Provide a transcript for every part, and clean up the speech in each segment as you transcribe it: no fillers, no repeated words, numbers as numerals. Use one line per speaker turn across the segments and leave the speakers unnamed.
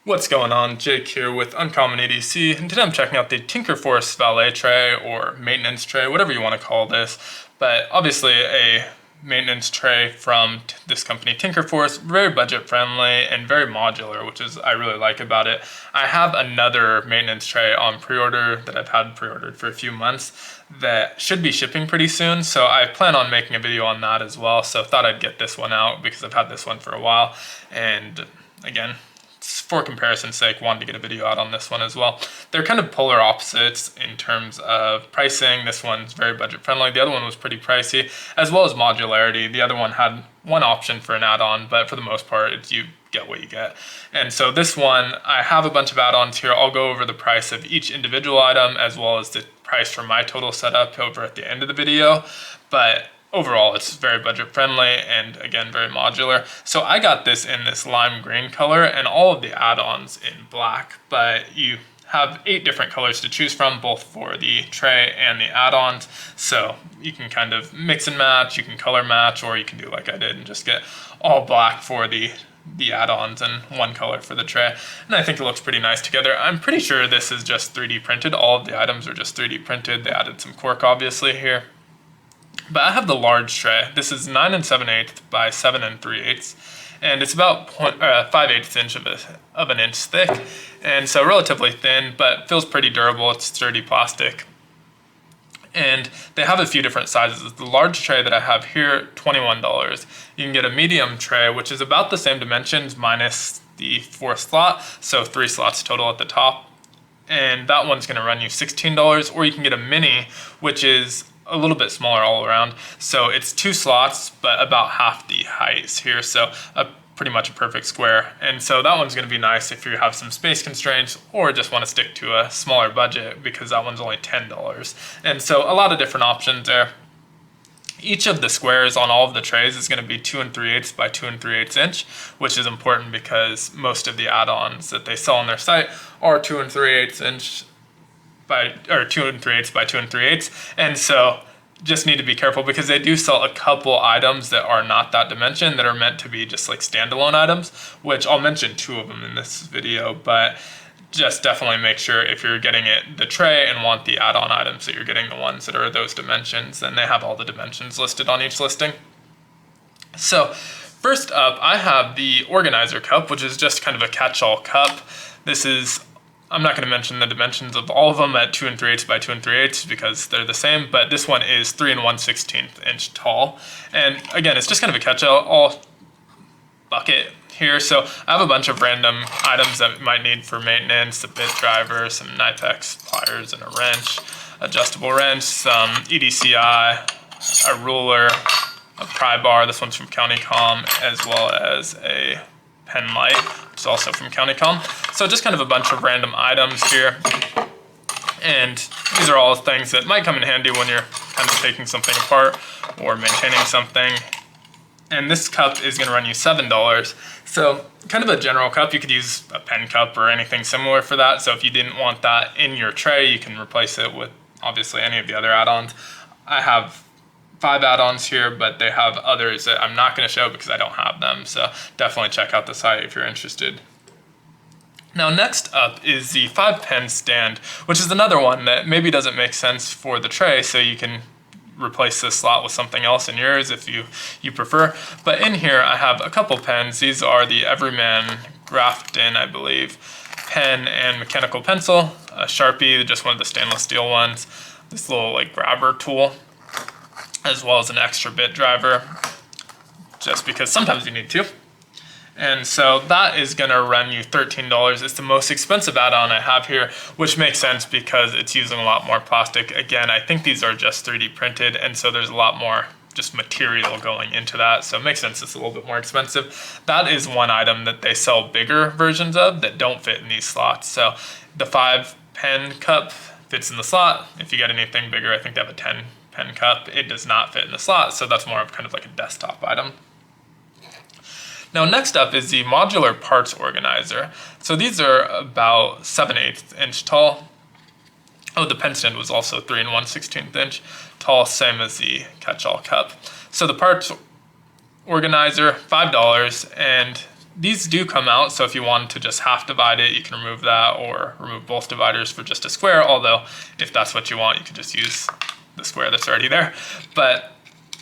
What's going on? Jake here with Uncommon EDC, and today I'm checking out the Tinkerforce Valet Tray, or maintenance tray, whatever you want to call this. But obviously a maintenance tray from this company Tinkerforce, very budget friendly and very modular, which is I really like about it. I have another maintenance tray on pre-order that I've had pre-ordered for a few months that should be shipping pretty soon, so I plan on making a video on that as well. So thought I'd get this one out because I've had this one for a while, and again, for comparison's sake, wanted to get a video out on this one as well. They're kind of polar opposites in terms of pricing. This one's very budget friendly. The other one was pretty pricey, as well as modularity. The other one had one option for an add-on, but for the most part, you get what you get. And so this one, I have a bunch of add-ons here. I'll go over the price of each individual item as well as the price for my total setup over at the end of the video. But overall, it's very budget friendly and again, very modular. So I got this in this lime green color and all of the add-ons in black, but you have 8 different colors to choose from, both for the tray and the add-ons. So you can kind of mix and match, you can color match, or you can do like I did and just get all black for the add-ons and one color for the tray. And I think it looks pretty nice together. I'm pretty sure this is just 3D printed. All of the items are just 3D printed. They added some cork obviously here. But I have the large tray. This is 9 7/8 by 7 3/8, and it's about 5/8 inch of an inch thick, and so relatively thin, but feels pretty durable. It's sturdy plastic. And they have a few different sizes. The large tray that I have here, $21. You can get a medium tray, which is about the same dimensions minus the 4th slot, so 3 slots total at the top. And that one's gonna run you $16, or you can get a mini, which is a little bit smaller all around. So it's 2 slots, but about half the height here. So pretty much a perfect square. And so that one's gonna be nice if you have some space constraints or just wanna stick to a smaller budget, because that one's only $10. And so a lot of different options there. Each of the squares on all of the trays is gonna be 2 3/8 by 2 3/8 inch, which is important because most of the add-ons that they sell on their site are 2 3/8 inch or 2 3/8 by 2 3/8, and so just need to be careful because they do sell a couple items that are not that dimension, that are meant to be just like standalone items, which I'll mention 2 of them in this video. But just definitely make sure if you're getting the tray and want the add-on items that you're getting the ones that are those dimensions, and they have all the dimensions listed on each listing. So first up, I have the organizer cup, which is just kind of a catch-all cup. This is, I'm not going to mention the dimensions of all of them at 2 3/8 by 2 3/8 because they're the same, but this one is 3 1/16 inch tall. And again, it's just kind of a catch-all bucket here. So I have a bunch of random items that you might need for maintenance: a bit driver, some Knipex pliers and a wrench, adjustable wrench, some EDCI, a ruler, a pry bar. This one's from CountyCom, as well as a pen light, which is also from CountyCom. So just kind of a bunch of random items here. And these are all things that might come in handy when you're kind of taking something apart or maintaining something. And this cup is gonna run you $7. So kind of a general cup. You could use a pen cup or anything similar for that. So if you didn't want that in your tray, you can replace it with obviously any of the other add-ons. I have 5 add-ons here, but they have others that I'm not going to show because I don't have them. So definitely check out the site if you're interested. Now next up is the 5-pen stand, which is another one that maybe doesn't make sense for the tray, so you can replace this slot with something else in yours if you prefer. But in here I have a couple pens. These are the Everyman Grafton, I believe, pen and mechanical pencil, a Sharpie, just one of the stainless steel ones, this little like grabber tool, as well as an extra bit driver, just because sometimes you need to. And so that is gonna run you $13. It's the most expensive add-on I have here, which makes sense because it's using a lot more plastic. Again, I think these are just 3D printed, and so there's a lot more just material going into that, so it makes sense it's a little bit more expensive. That is one item that they sell bigger versions of that don't fit in these slots. So the 5-pen cup fits in the slot. If you get anything bigger, I think they have a 10-pen cup. It does not fit in the slot, so that's more of kind of like a desktop item. Now next up is the modular parts organizer. So these are about 7/8 inch tall. Oh, the pen stand was also 3 1/16 inch tall, same as the catch-all cup. So the parts organizer, $5, and these do come out, so if you wanted to just half divide it, you can remove that, or remove both dividers for just a square, although if that's what you want, you can just use the square that's already there. But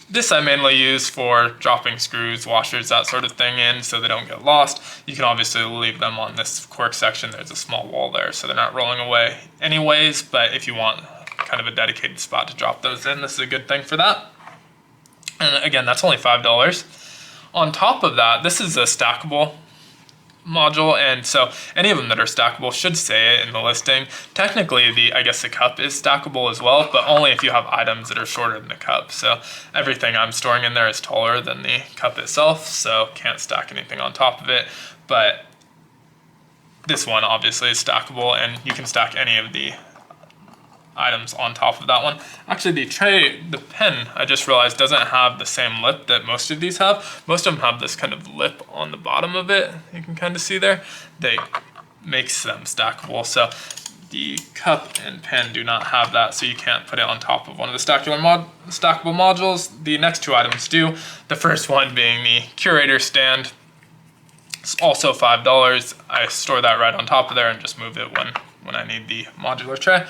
this I mainly use for dropping screws, washers, that sort of thing in so they don't get lost. You can obviously leave them on this cork section. There's a small wall there, so they're not rolling away anyways, but if you want kind of a dedicated spot to drop those in, this is a good thing for that. And again, that's only $5. On top of that, this is a stackable module, and so any of them that are stackable should say it in the listing. Technically, I guess the cup is stackable as well, but only if you have items that are shorter than the cup. So everything I'm storing in there is taller than the cup itself, so can't stack anything on top of it. But this one obviously is stackable, and you can stack any of the items on top of that one. Actually, the pen, I just realized, doesn't have the same lip that most of these have. Most of them have this kind of lip on the bottom of it. You can kind of see there. That makes them stackable. So the cup and pen do not have that, so you can't put it on top of one of the stackable modules. The next two items do. The first one being the Curator Stand. It's also $5. I store that right on top of there and just move it when I need the modular tray.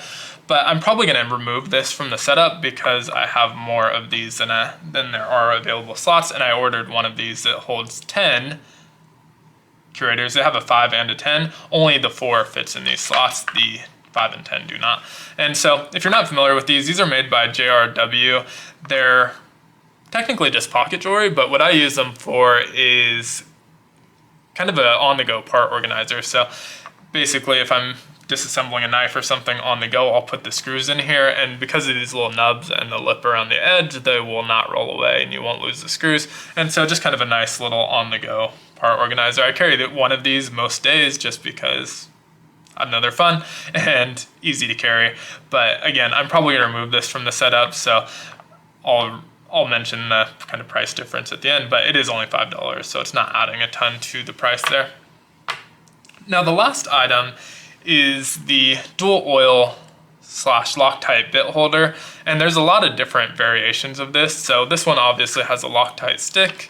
But I'm probably going to remove this from the setup because I have more of these than there are available slots, and I ordered one of these that holds 10 curators. They have a 5 and a 10. Only the 4 fits in these slots. The 5 and 10 do not. And so if you're not familiar with these are made by JRW. They're technically just pocket jewelry, but what I use them for is kind of a on-the-go part organizer. So basically, if I'm disassembling a knife or something on the go, I'll put the screws in here, and because of these little nubs and the lip around the edge, they will not roll away and you won't lose the screws. And so just kind of a nice little on-the-go part organizer. I carry one of these most days just because I know they're fun and easy to carry. But again, I'm probably going to remove this from the setup, so I'll mention the kind of price difference at the end, but it is only $5, so it's not adding a ton to the price there. Now the last item is the dual oil / Loctite Bit Holder, and there's a lot of different variations of this. So this one obviously has a Loctite stick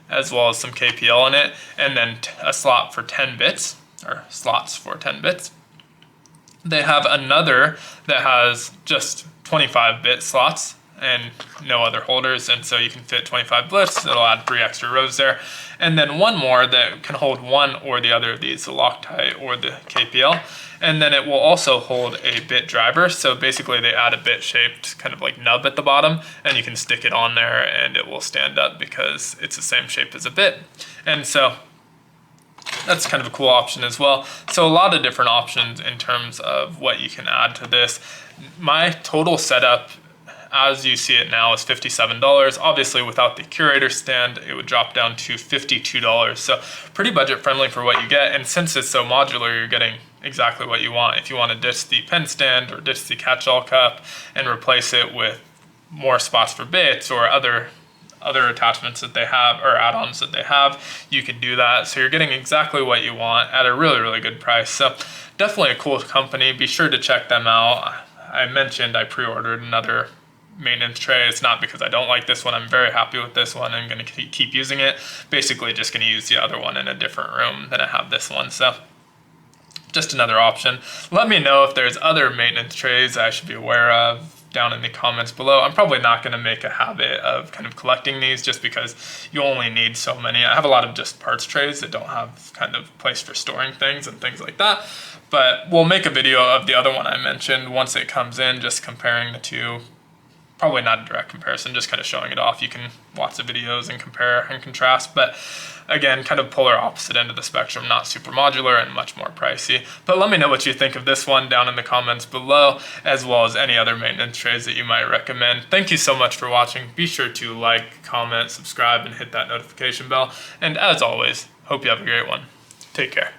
as well as some KPL in it, and then a slot for 10 bits, or slots for 10 bits. They have another that has just 25-bit slots and no other holders, and so you can fit 25 bits. It'll add 3 extra rows there. And then one more that can hold one or the other of these, the Loctite or the KPL. And then it will also hold a bit driver. So basically they add a bit shaped kind of like nub at the bottom, and you can stick it on there and it will stand up because it's the same shape as a bit. And so that's kind of a cool option as well. So a lot of different options in terms of what you can add to this. My total setup, as you see it now, is $57. Obviously, without the Curator Stand, it would drop down to $52. So pretty budget friendly for what you get. And since it's so modular, you're getting exactly what you want. If you want to ditch the pen stand or ditch the catch-all cup and replace it with more spots for bits or other attachments that they have or add-ons that they have, you can do that. So you're getting exactly what you want at a really, really good price. So definitely a cool company. Be sure to check them out. I mentioned I pre-ordered another maintenance tray. It's not because I don't like this one. I'm very happy with this one. I'm going to keep using it. Basically just going to use the other one in a different room than I have this one. So just another option. Let me know if there's other maintenance trays I should be aware of down in the comments below. I'm probably not going to make a habit of kind of collecting these just because you only need so many. I have a lot of just parts trays that don't have kind of place for storing things and things like that. But we'll make a video of the other one I mentioned once it comes in, just comparing the two. Probably not a direct comparison, just kind of showing it off. You can watch the videos and compare and contrast, but again, kind of polar opposite end of the spectrum, not super modular and much more pricey. But let me know what you think of this one down in the comments below, as well as any other maintenance trays that you might recommend. Thank you so much for watching. Be sure to like, comment, subscribe, and hit that notification bell. And as always, hope you have a great one. Take care.